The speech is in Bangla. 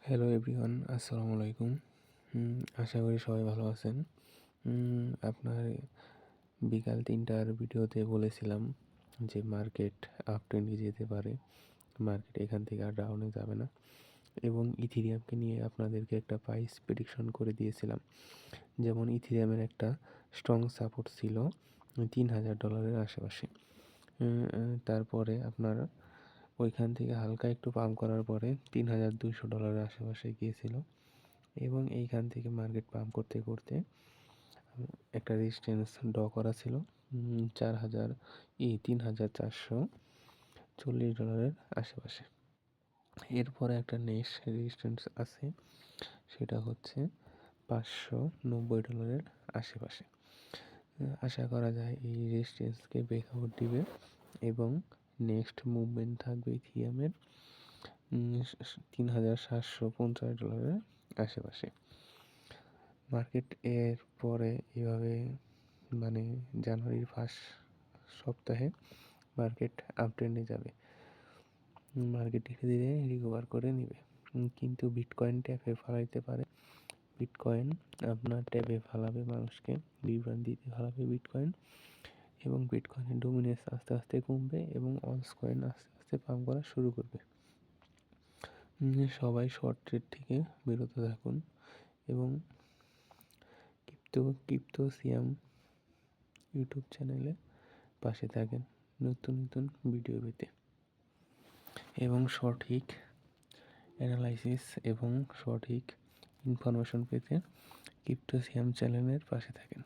হ্যালো এভরিওয়ান, আসসালামু আলাইকুম। আশা করি সবাই ভালো আছেন। আপনার বিকাল ৩টার ভিডিওতে বলেছিলাম যে মার্কেট আপ ট্রেন্ডে যেতে পারে, মার্কেট এখান থেকে আর ডাউনে যাবে না, এবং ইথিরিয়ামকে নিয়ে আপনাদেরকে একটা প্রাইস প্রেডিকশন করে দিয়েছিলাম। যেমন ইথিরিয়ামের একটা স্ট্রং সাপোর্ট ছিল $৩,০০০ আশেপাশে। তারপরে আপনার ওইখান থেকে হালকা একটু পাম্প করার পরে $৩,২০০ আশেপাশে গিয়েছিল, এবং এইখান থেকে মার্কেট পাম্প করতে করতে একটা রেজিস্ট্যান্স ড্র করা ছিল $3,440 আশেপাশে। এরপরে একটা নেক্সট রেজিস্ট্যান্স আছে, সেটা হচ্ছে $590 আশেপাশে। আশা করা যায় এই রেজিস্ট্যান্সকে ব্রেকআউট দিবে এবং নেক্সট মুভমেন্ট থাকবে ইথিরিয়ামের $3,750 আশেপাশে। মার্কেট এর পরে এভাবে জানুয়ারির ফার্স্ট সপ্তাহে মার্কেট আপ ট্রেন্ডে যাবে, মার্কেট ধীরে ধীরে রিকভার করে নেবে। কিন্তু বিটকয়েন ট্যাপে ফালাইতে পারে। বিটকয়েন আপনার ট্যাপে ফালাবে, মানুষকে বিভ্রান্তিতে ফালাবে বিটকয়েন, এবং বিটকয়েনের ডমিনেন্স আস্তে আস্তে কমবে এবং অলস কয়েন আস্তে আস্তে পাম্প করা শুরু করবে। সবাই শর্ট ট্রেড থেকে বিরত থাকুন এবং ক্রিপ্টোসিয়াম ইউটিউব চ্যানেলে পাশে থাকেন নতুন নতুন ভিডিও পেতে, এবং সঠিক অ্যানালাইসিস এবং সঠিক ইনফরমেশন পেতে ক্রিপ্টোসিয়াম চ্যানেলের পাশে থাকেন।